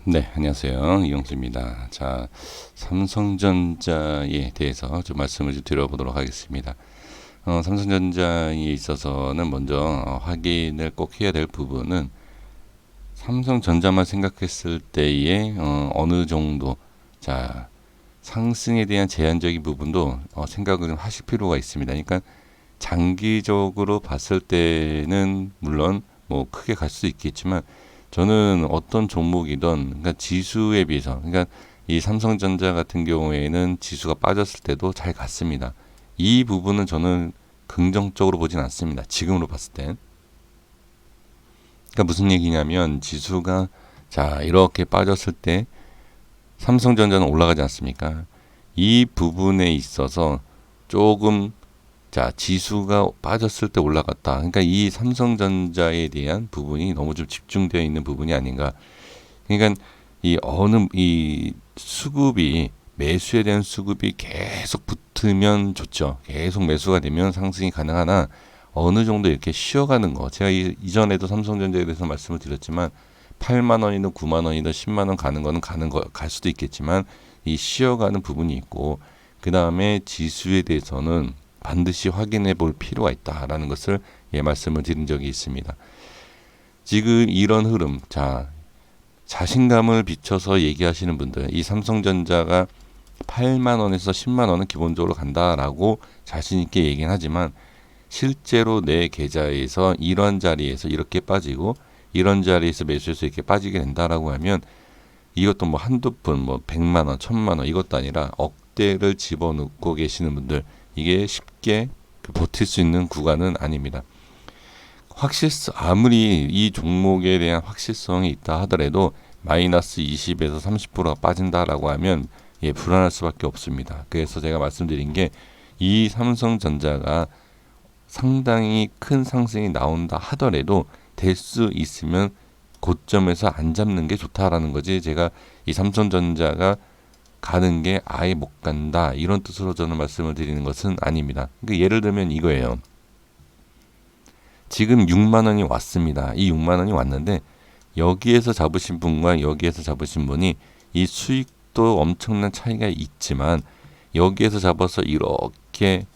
네, 안녕하세요. 이영수입니다. 자, 삼성전자에 대해서 좀 말씀을 좀 드려보도록 하겠습니다. 삼성전자에 있어서는 먼저 확인을 꼭 해야 될 부분은 삼성전자만 생각했을 때에 어느 정도 자 상승에 대한 제한적인 부분도 생각을 좀 하실 필요가 있습니다. 그러니까 장기적으로 봤을 때는 물론 뭐 크게 갈 수 있겠지만 저는 어떤 종목이든 그러니까 지수에 비해서 그러니까 이 삼성전자 같은 경우에는 지수가 빠졌을 때도 잘 갔습니다. 이 부분은 저는 긍정적으로 보진 않습니다. 지금으로 봤을 땐. 그러니까 무슨 얘기냐면 지수가 자 이렇게 빠졌을 때 삼성전자는 올라가지 않습니까? 이 부분에 있어서 조금 자, 지수가 빠졌을 때 올라갔다. 그러니까 이 삼성전자에 대한 부분이 너무 좀 집중되어 있는 부분이 아닌가. 그러니까 이 수급이 매수에 대한 수급이 계속 붙으면 좋죠. 계속 매수가 되면 상승이 가능하나 어느 정도 이렇게 쉬어가는 거. 제가 이전에도 삼성전자에 대해서 말씀을 드렸지만 8만 원이든 9만 원이든 10만 원 가는 거는 갈 수도 있겠지만 이 쉬어가는 부분이 있고 그 다음에 지수에 대해서는 반드시 확인해 볼 필요가 있다라는 것을 말씀을 드린 적이 있습니다. 지금 이런 흐름, 자, 자신감을 비춰서 얘기하시는 분들, 이 삼성전자가 8만 원에서 10만 원은 기본적으로 간다라고 자신 있게 얘기는 하지만 실제로 내 계좌에서 이런 자리에서 이렇게 빠지고 이런 자리에서 매수해서 이렇게 빠지게 된다라고 하면 이것도 뭐 한두 푼, 뭐 100만 원, 1000만 원 이것도 아니라 억대를 집어넣고 계시는 분들 이게 쉽게 버틸 수 있는 구간은 아닙니다. 아무리 이 종목에 대한 확실성이 있다 하더라도 마이너스 20에서 30%가 빠진다라고 하면 불안할 수밖에 없습니다. 그래서 제가 말씀드린 게 이 삼성전자가 상당히 큰 상승이 나온다 하더라도 될 수 있으면 고점에서 안 잡는 게 좋다라는 거지. 제가 이 삼성전자가 가는 게 아예 못 간다 이런 뜻으로 저는 말씀을 드리는 것은 아닙니다. 그러니까 예를 들면 이거예요. 지금 6만 원이 왔습니다. 이 6만 원이 왔는데 여기에서 잡으신 분과 여기에서 잡으신 분이 이 수익도 엄청난 차이가 있지만 여기에서 잡아서 이렇게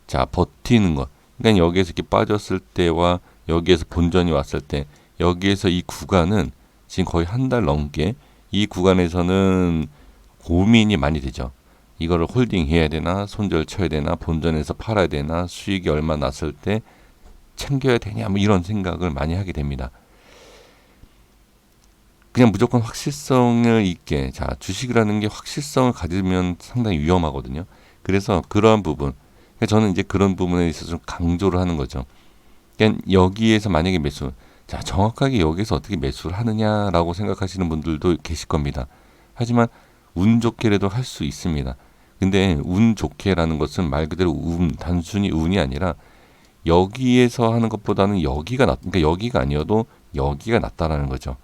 자 버티는 것. 그러니까 여기에서 이렇게 빠졌을 때와 여기에서 본전이 왔을 때 여기에서 이 구간은 지금 거의 한 달 넘게 이 구간에서는 고민이 많이 되죠. 이거를 홀딩 해야 되나, 손절 쳐야 되나, 본전에서 팔아야 되나, 수익이 얼마 났을 때 챙겨야 되냐, 뭐 이런 생각을 많이 하게 됩니다. 그냥 무조건 확실성을 있게, 자, 주식이라는 게 확실성을 가지면 상당히 위험하거든요. 그래서 그러한 부분, 그러니까 저는 이제 그런 부분에 있어서 좀 강조를 하는 거죠. 그러니까 여기에서 만약에 자, 정확하게 여기서 어떻게 매수를 하느냐라고 생각하시는 분들도 계실 겁니다. 하지만 운 좋게라도 할 수 있습니다. 근데 운 좋게라는 것은 말 그대로 단순히 운이 아니라 여기에서 하는 것보다는 그러니까 여기가 아니어도 여기가 낫다라는 거죠.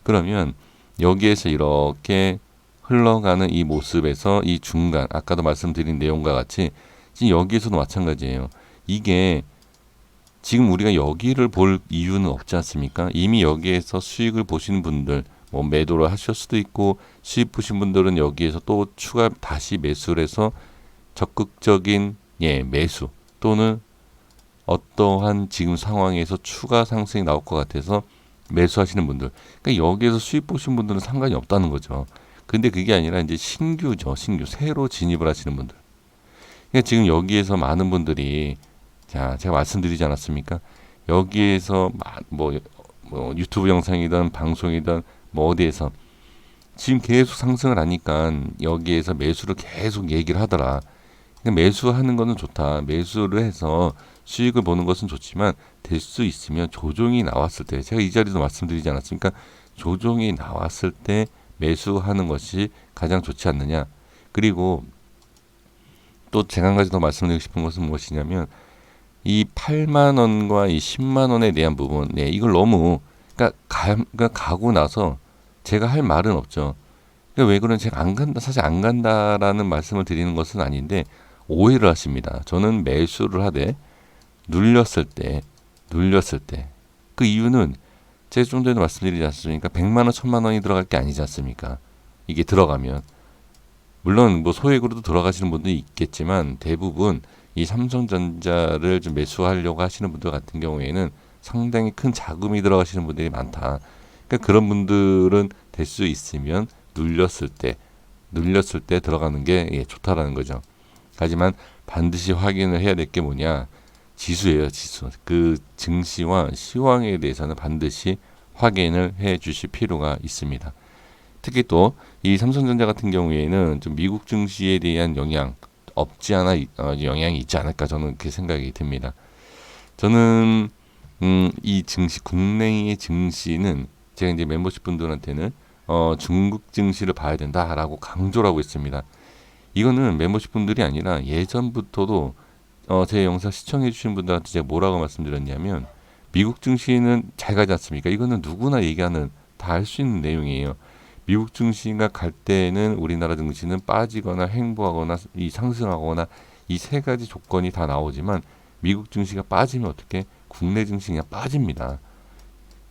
그러면 여기에서 이렇게 흘러가는 이 모습에서 이 중간, 아까도 말씀드린 내용과 같이 지금 여기에서도 마찬가지예요. 이게 지금 우리가 여기를 볼 이유는 없지 않습니까? 이미 여기에서 수익을 보시는 분들, 뭐 매도를 하실 수도 있고 수익 보신 분들은 여기에서 또 추가 다시 매수를 해서 적극적인 매수 또는 어떠한 지금 상황에서 추가 상승이 나올 것 같아서 매수하시는 분들. 그러니까 여기에서 수익 보신 분들은 상관이 없다는 거죠. 근데 그게 아니라 이제 신규죠. 새로 진입을 하시는 분들. 그러니까 지금 여기에서 많은 분들이 자, 제가 말씀드리지 않았습니까? 여기에서 뭐 유튜브 영상이든 방송이든 뭐 어디에서 지금 계속 상승을 하니까 여기에서 매수를 계속 얘기를 하더라. 그러니까 매수하는 거는 좋다. 매수를 해서 수익을 보는 것은 좋지만 될 수 있으면 조정이 나왔을 때 제가 이 자리도 말씀드리지 않았습니까? 조정이 나왔을 때 매수하는 것이 가장 좋지 않느냐. 그리고 또 제가 한 가지 더 말씀드리고 싶은 것은 무엇이냐면 이 8만 원과 이 10만 원에 대한 부분, 이걸 너무 그러니까 가고 나서 제가 할 말은 없죠. 그러니까 왜 그런지 제가 안 간다, 사실 안 간다라는 말씀을 드리는 것은 아닌데 오해를 하십니다. 저는 매수를 하되 눌렸을 때 그 이유는 제가 좀 전에 말씀드리지 않습니까? 100만 원, 1000만 원이 들어갈 게 아니지 않습니까? 이게 들어가면. 물론 뭐 소액으로도 들어가시는 분들이 있겠지만 대부분 이 삼성전자를 좀 매수하려고 하시는 분들 같은 경우에는 상당히 큰 자금이 들어가시는 분들이 많다. 그러니까 그런 분들은 될 수 있으면 눌렸을 때 들어가는 게 좋다라는 거죠. 하지만 반드시 확인을 해야 될 게 뭐냐? 지수예요, 지수. 그 증시와 시황에 대해서는 반드시 확인을 해 주실 필요가 있습니다. 특히 또 이 삼성전자 같은 경우에는 좀 미국 증시에 대한 영향 없지 않아 영향이 있지 않을까 저는 그렇게 생각이 듭니다. 저는 이 증시 국내의 증시는 제가 이제 멤버십 분들한테는 중국 증시를 봐야 된다라고 강조를 하고 있습니다. 이거는 멤버십 분들이 아니라 예전부터도 제 영상 시청해 주신 분들한테 제가 뭐라고 말씀드렸냐면 미국 증시는 잘 가지 않습니까? 이거는 누구나 얘기하는 다 할 수 있는 내용이에요. 미국 증시가 갈 때는 우리나라 증시는 빠지거나 횡보하거나 이 상승하거나 이 세 가지 조건이 다 나오지만 미국 증시가 빠지면 어떻게 국내 증시가 그냥 빠집니다.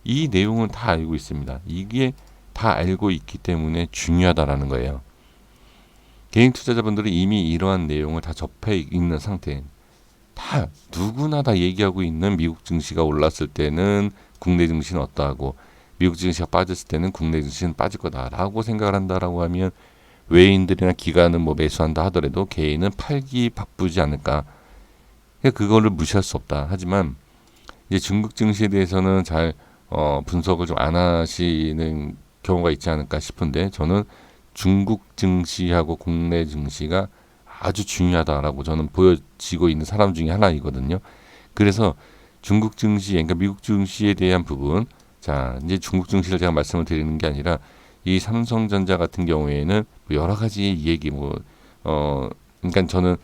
이 내용은 다 알고 있습니다. 이게 다 알고 있기 때문에 중요하다라는 거예요. 개인 투자자분들이 이미 이러한 내용을 다 접해 있는 상태. 다 누구나 다 얘기하고 있는 미국 증시가 올랐을 때는 국내 증시는 어떠하고 미국 증시가 빠졌을 때는 국내 증시는 빠질 거다라고 생각을 한다라고 하면 외인들이나 기관은 뭐 매수한다 하더라도 개인은 팔기 바쁘지 않을까. 그거를 무시할 수 없다. 하지만 이제 중국 증시에 대해서는 잘 분석을 좀 안 하시는 경우가 있지 않을까 싶은데 저는 중국 증시하고 국내 증시가 아주 중요하다라고 저는 보여지고 있는 사람 중에 하나이거든요. 그래서 중국 증시, 그러니까 미국 증시에 대한 부분, 자 이제 중국 증시를 제가 말씀을 드리는 게 아니라 이 삼성전자 같은 경우에는 여러 가지 얘기 그러니까 저는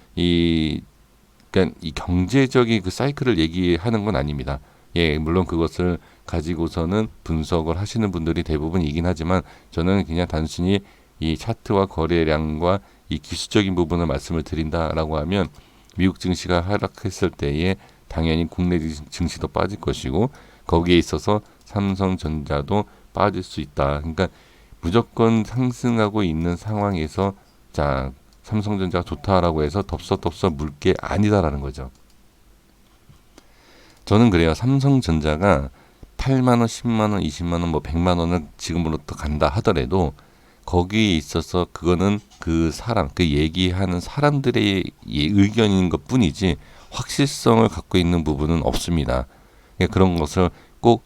그러니까 이 경제적인 그 사이클을 얘기하는 건 아닙니다. 예, 물론 그것을 가지고서는 분석을 하시는 분들이 대부분이긴 하지만 저는 그냥 단순히 이 차트와 거래량과 이 기술적인 부분을 말씀을 드린다라고 하면 미국 증시가 하락했을 때에 당연히 국내 증시도 빠질 것이고 거기에 있어서 삼성전자도 빠질 수 있다. 그러니까 무조건 상승하고 있는 상황에서 자 삼성전자가 좋다라고 해서 덥석 물 게 아니다라는 거죠. 저는 그래요. 삼성전자가 8만 원, 10만 원, 20만 원, 뭐 100만 원을 지금으로부터 간다 하더라도 거기에 있어서 그거는 그 얘기하는 사람들의 의견인 것 뿐이지 확실성을 갖고 있는 부분은 없습니다. 그런 것을 꼭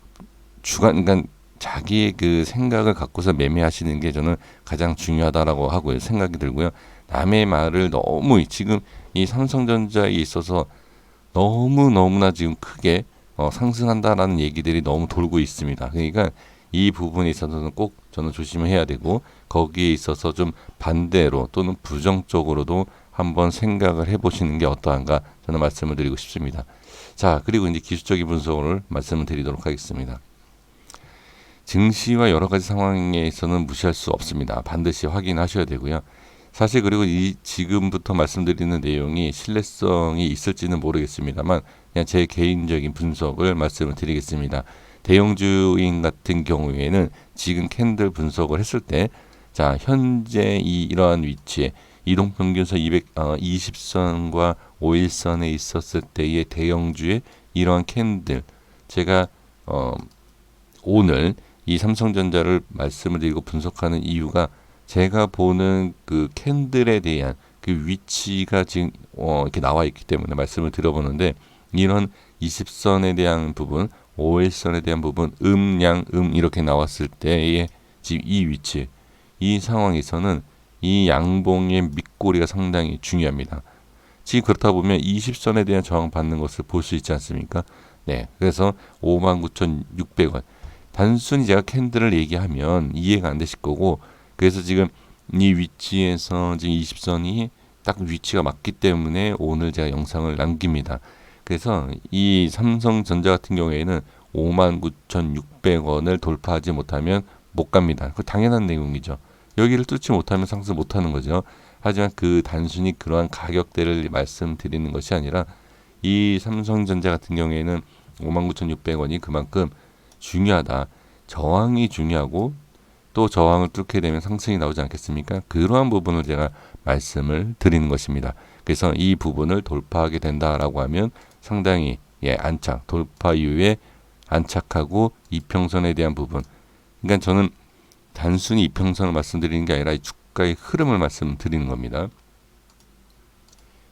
그러니까 자기의 그 생각을 갖고서 매매하시는 게 저는 가장 중요하다라고 하고 생각이 들고요. 남의 말을 너무 지금 이 삼성전자에 있어서 너무나 지금 크게 상승한다라는 얘기들이 너무 돌고 있습니다. 그러니까 이 부분에 있어서는 꼭 저는 조심해야 되고 거기에 있어서 좀 반대로 또는 부정적으로도 한번 생각을 해보시는 게 어떠한가 저는 말씀을 드리고 싶습니다. 자, 그리고 이제 기술적인 분석을 말씀을 드리도록 하겠습니다. 증시와 여러 가지 상황에 있어서는 무시할 수 없습니다. 반드시 확인하셔야 되고요. 사실 그리고 이 지금부터 말씀드리는 내용이 신뢰성이 있을지는 모르겠습니다만 그냥 제 개인적인 분석을 말씀을 드리겠습니다. 대형주인 같은 경우에는 지금 캔들 분석을 했을 때 자 현재 이러한 위치에 이동평균선 20선과 5일선에 있었을 때의 대형주의 이러한 캔들 제가 오늘 이 삼성전자를 말씀을 드리고 분석하는 이유가 제가 보는 그 캔들에 대한 그 위치가 지금 이렇게 나와 있기 때문에 말씀을 드려보는데 이런 20선에 대한 부분 5일선에 대한 부분 이렇게 나왔을 때의 지금 이 위치 이 상황에서는 이 양봉의 밑꼬리가 상당히 중요합니다. 지금 그렇다 보면 20선에 대한 저항 받는 것을 볼 수 있지 않습니까? 네, 그래서 59,600원 단순히 제가 캔들을 얘기하면 이해가 안 되실 거고 그래서 지금 이 위치에서 지금 20선이 딱 위치가 맞기 때문에 오늘 제가 영상을 남깁니다. 그래서 이 삼성전자 같은 경우에는 59,600원을 돌파하지 못하면 못 갑니다. 그 당연한 내용이죠. 여기를 뚫지 못하면 상승 못하는 거죠. 하지만 그 단순히 그러한 가격대를 말씀드리는 것이 아니라 이 삼성전자 같은 경우에는 59,600원이 그만큼 중요하다. 저항이 중요하고 또 저항을 뚫게 되면 상승이 나오지 않겠습니까? 그러한 부분을 제가 말씀을 드리는 것입니다. 그래서 이 부분을 돌파하게 된다라고 하면 상당히 안착, 돌파 이후에 안착하고 이평선에 대한 부분. 그러니까 저는 단순히 이평선을 말씀드리는 게 아니라 이 주가의 흐름을 말씀드리는 겁니다.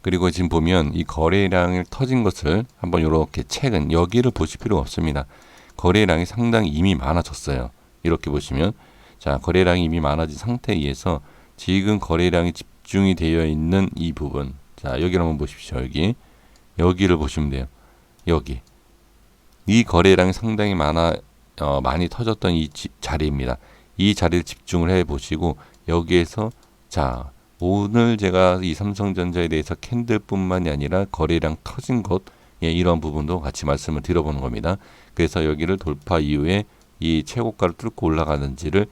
그리고 지금 보면 이 거래량을 터진 것을 한번 이렇게 최근 여기를 보실 필요가 없습니다. 거래량이 상당히 이미 많아졌어요. 이렇게 보시면 자, 거래량이 이미 많아진 상태에 의해서 지금 거래량이 집중이 되어 있는 이 부분, 자, 여기를 한번 보십시오. 여기를 보시면 돼요. 여기 이 거래량이 상당히 많이 터졌던 이 자리입니다. 이 자리를 집중을 해 보시고 여기에서 자, 오늘 제가 이 삼성전자에 대해서 캔들뿐만이 아니라 거래량 터진 것, 이런 부분도 같이 말씀을 드려보는 겁니다. 그래서 여기를 돌파 이후에 이 최고가를 뚫고 올라가는지를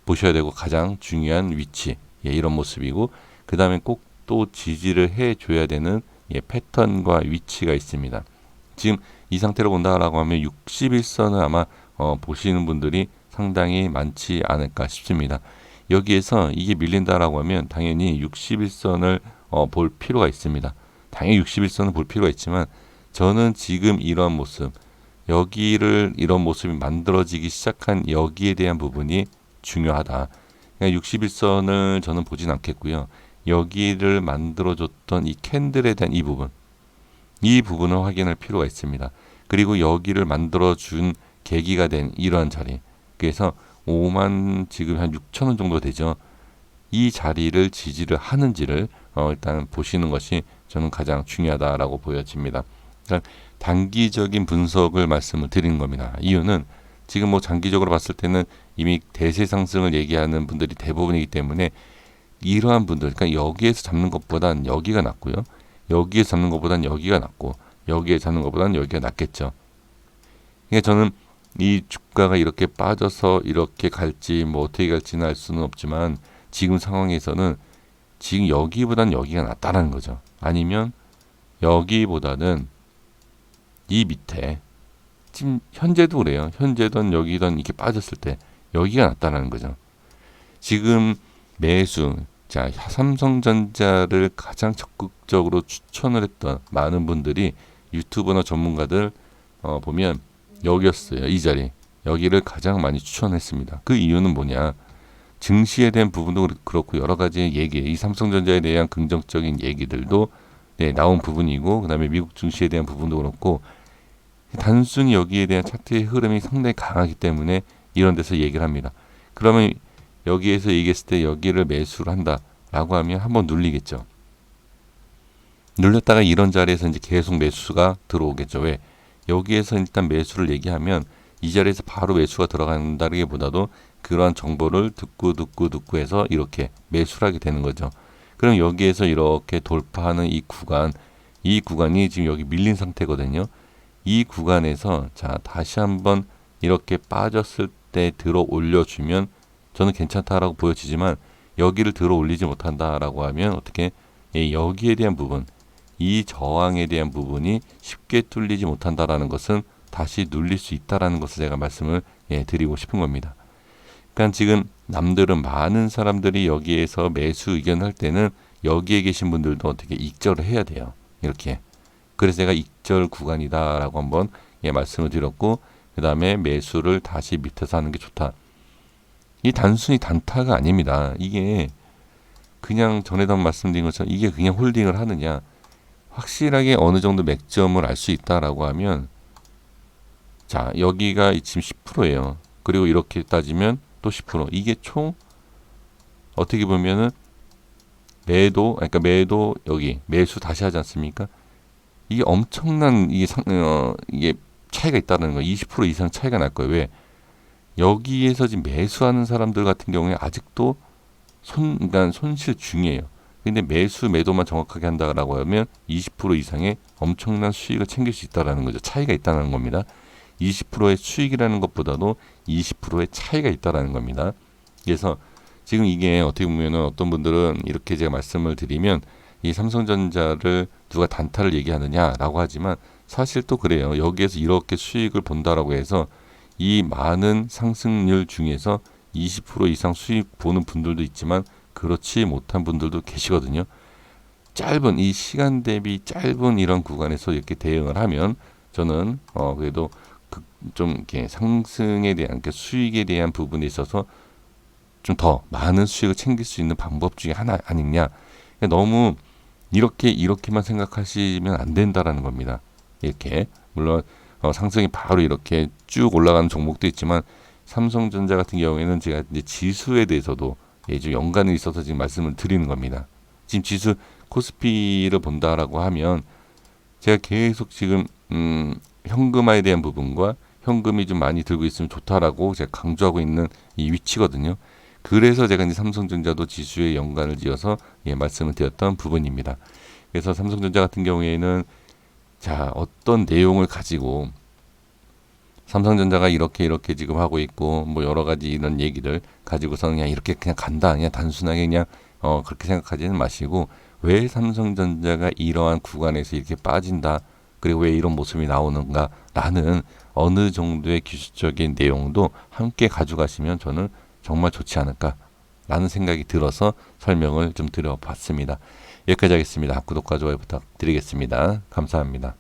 보셔야 되고 가장 중요한 위치, 이런 모습이고 그 다음에 꼭 또 지지를 해줘야 되는 패턴과 위치가 있습니다. 지금 이 상태로 본다라고 하면 61선을 아마 보시는 분들이 상당히 많지 않을까 싶습니다. 여기에서 이게 밀린다라고 하면 당연히 61선을 볼 필요가 있습니다. 당연히 61선을 볼 필요가 있지만 저는 지금 이런 모습, 여기를 이런 모습이 만들어지기 시작한 여기에 대한 부분이 중요하다. 그러니까 61선을 저는 보진 않겠고요. 여기를 만들어줬던 이 캔들에 대한 이 부분을 확인할 필요가 있습니다. 그리고 여기를 만들어준 계기가 된 이러한 자리, 그래서 5만 지금 한 6천 원 정도 되죠. 이 자리를 지지를 하는지를 일단 보시는 것이 저는 가장 중요하다라고 보여집니다. 그러니까 단기적인 분석을 말씀을 드리는 겁니다. 이유는 지금 뭐 장기적으로 봤을 때는 이미 대세 상승을 얘기하는 분들이 대부분이기 때문에 이러한 분들, 그러니까 여기에서 잡는 것보단 여기가 낫고요. 여기에서 잡는 것보단 여기가 낫고 여기에 잡는 것보단 여기가 낫겠죠. 그러니까 저는 이 주가가 이렇게 빠져서 이렇게 갈지 뭐 어떻게 갈지는 알 수는 없지만 지금 상황에서는 지금 여기보단 여기가 낫다라는 거죠. 아니면 여기보다는 이 밑에 지금 현재도 그래요. 현재든 여기든 이렇게 빠졌을 때 여기가 낫다라는 거죠. 지금 매수, 자, 삼성전자를 가장 적극적으로 추천을 했던 많은 분들이 유튜버나 전문가들 보면 여기였어요. 이 자리. 여기를 가장 많이 추천했습니다. 그 이유는 뭐냐? 증시에 대한 부분도 그렇고 여러 가지 얘기, 이 삼성전자에 대한 긍정적인 얘기들도 나온 부분이고 그 다음에 미국 증시에 대한 부분도 그렇고 단순히 여기에 대한 차트의 흐름이 상당히 강하기 때문에 이런 데서 얘기를 합니다. 그러면 여기에서 얘기했을 때 여기를 매수를 한다라고 하면 한번 눌리겠죠. 눌렸다가 이런 자리에서 이제 계속 매수가 들어오겠죠. 왜? 여기에서 일단 매수를 얘기하면 이 자리에서 바로 매수가 들어간다기보다도 그러한 정보를 듣고 해서 이렇게 매수를 하게 되는 거죠. 그럼 여기에서 이렇게 돌파하는 이 구간이 지금 여기 밀린 상태거든요. 이 구간에서 자, 다시 한번 이렇게 빠졌을 때 들어 올려주면 저는 괜찮다라고 보여지지만 여기를 들어 올리지 못한다라고 하면 어떻게 여기에 대한 부분, 이 저항에 대한 부분이 쉽게 뚫리지 못한다라는 것은 다시 눌릴 수 있다라는 것을 제가 말씀을 드리고 싶은 겁니다. 그러니까 지금 남들은 많은 사람들이 여기에서 매수 의견을 할 때는 여기에 계신 분들도 어떻게 익절을 해야 돼요. 이렇게. 그래서 제가 익절 구간이다라고 한번 말씀을 드렸고 그 다음에 매수를 다시 밑에서 하는 게 좋다. 이 단순히 단타가 아닙니다. 이게 그냥 전에도 말씀드린 것처럼 이게 그냥 홀딩을 하느냐, 확실하게 어느 정도 맥점을 알 수 있다라고 하면 자, 여기가 지금 10%예요. 그리고 이렇게 따지면 또 10%. 이게 총 어떻게 보면은 매도, 그러니까 매도 여기 매수 다시 하지 않습니까? 이게 엄청난 이게 차이가 있다는 거예요. 20% 이상 차이가 날 거예요. 왜? 여기에서 지금 매수하는 사람들 같은 경우에 아직도 그러니까 손실 중이에요. 근데 매수 매도만 정확하게 한다라고 하면 20% 이상의 엄청난 수익을 챙길 수 있다라는 거죠. 차이가 있다는 겁니다. 20%의 수익이라는 것보다도 20%의 차이가 있다라는 겁니다. 그래서 지금 이게 어떻게 보면 어떤 분들은 이렇게 제가 말씀을 드리면 이 삼성전자를 누가 단타를 얘기하느냐라고 하지만 사실 또 그래요. 여기에서 이렇게 수익을 본다라고 해서 이 많은 상승률 중에서 20% 이상 수익 보는 분들도 있지만 그렇지 못한 분들도 계시거든요. 짧은 이 시간 대비 짧은 이런 구간에서 이렇게 대응을 하면 저는 그래도 좀 이렇게 상승에 대한 수익에 대한 부분에 있어서 좀 더 많은 수익을 챙길 수 있는 방법 중에 하나 아니냐. 너무 이렇게만 생각하시면 안 된다라는 겁니다. 이렇게 물론 상승이 바로 이렇게 쭉 올라가는 종목도 있지만 삼성전자 같은 경우에는 제가 이제 지수에 대해서도 좀 연관이 있어서 지금 말씀을 드리는 겁니다. 지금 지수 코스피를 본다라고 하면 제가 계속 지금 현금화에 대한 부분과 현금이 좀 많이 들고 있으면 좋다라고 제가 강조하고 있는 이 위치거든요. 그래서 제가 이제 삼성전자도 지수에 연관을 지어서 말씀을 드렸던 부분입니다. 그래서 삼성전자 같은 경우에는 자, 어떤 내용을 가지고 삼성전자가 이렇게 지금 하고 있고 뭐 여러 가지 이런 얘기를 가지고서는 그냥 이렇게 그냥 간다. 그냥 단순하게 그냥 그렇게 생각하지는 마시고 왜 삼성전자가 이러한 구간에서 이렇게 빠진다. 그리고 왜 이런 모습이 나오는가라는 어느 정도의 기술적인 내용도 함께 가져가시면 저는 정말 좋지 않을까라는 생각이 들어서 설명을 좀 드려봤습니다. 여기까지 하겠습니다. 구독과 좋아요 부탁드리겠습니다. 감사합니다.